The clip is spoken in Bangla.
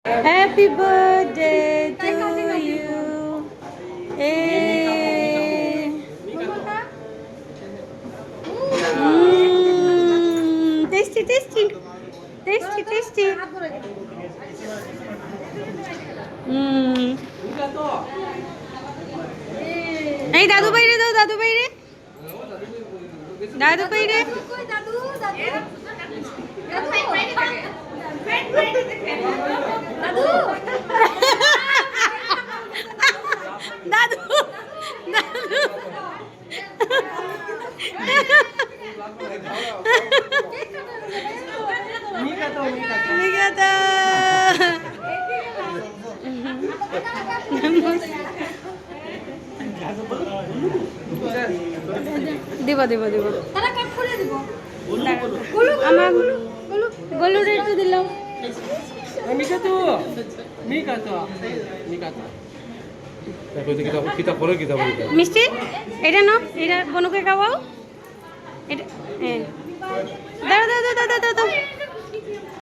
Happy birthday to you. Eh. Tasty, tasty. Tasty, tasty. এই দাদু বাইরে দাও, দাদু বাইরে, দাদু বাইরে। দাদু দাদু মিগাতা দিব দিব দিব আমার গলুর একটু দিলাম। মিষ্টি এটা নাও, এটা বনুকে খাওয়াও। এটা দাও দাও দাও দাও দাও